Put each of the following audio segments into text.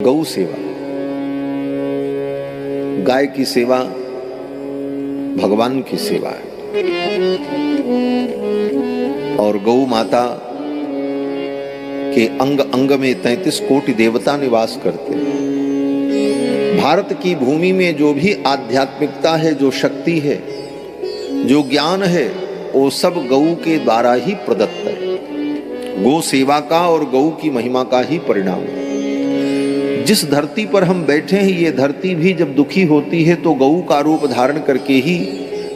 गौ सेवा, गाय की सेवा भगवान की सेवा है और गौ माता के अंग अंग में 33 कोटि देवता निवास करते हैं। भारत की भूमि में जो भी आध्यात्मिकता है, जो शक्ति है, जो ज्ञान है, वो सब गौ के द्वारा ही प्रदत्त है। गौ सेवा का और गौ की महिमा का ही परिणाम है। जिस धरती पर हम बैठे हैं, ये धरती भी जब दुखी होती है तो गौ का रूप धारण करके ही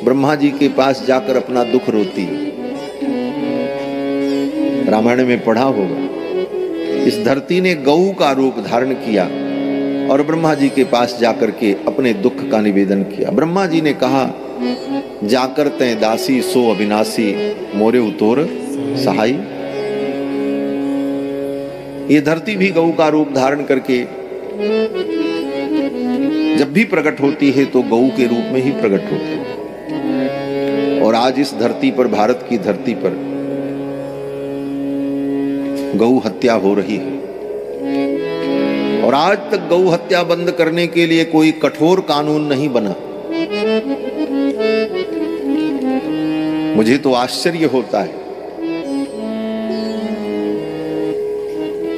ब्रह्मा जी के पास जाकर अपना दुख रोती है। रामायण में पढ़ा होगा, इस धरती ने गौ का रूप धारण किया और ब्रह्मा जी के पास जाकर के अपने दुख का निवेदन किया। ब्रह्मा जी ने कहा, जाकर तै दासी सो अविनाशी, मोरे उतोर सहाई। ये धरती भी गौ का रूप धारण करके जब भी प्रकट होती है तो गौ के रूप में ही प्रकट होती है। और आज इस धरती पर, भारत की धरती पर गौ हत्या हो रही है और आज तक गौ हत्या बंद करने के लिए कोई कठोर कानून नहीं बना। मुझे तो आश्चर्य होता है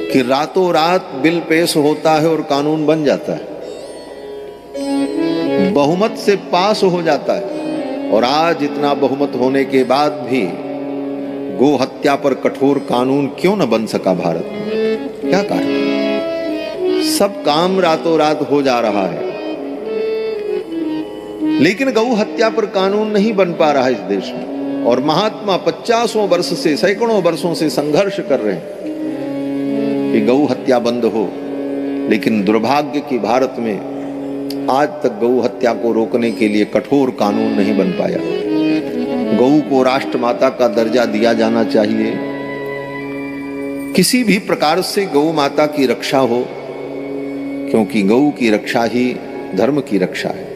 कि रातों रात बिल पेश होता है और कानून बन जाता है, बहुमत से पास हो जाता है। और आज इतना बहुमत होने के बाद भी गो हत्या पर कठोर कानून क्यों न बन सका भारत में? क्या कारण? सब काम रातों रात हो जा रहा है, लेकिन गौ हत्या पर कानून नहीं बन पा रहा है इस देश में। और महात्मा 50 वर्ष से, सैकड़ों वर्षों से संघर्ष कर रहे हैं कि गौ हत्या बंद हो, लेकिन दुर्भाग्य कि भारत में आज तक गौ हत्या को रोकने के लिए कठोर कानून नहीं बन पाया। गौ को राष्ट्र माता का दर्जा दिया जाना चाहिए। किसी भी प्रकार से गौ माता की रक्षा हो, क्योंकि गौ की रक्षा ही धर्म की रक्षा है।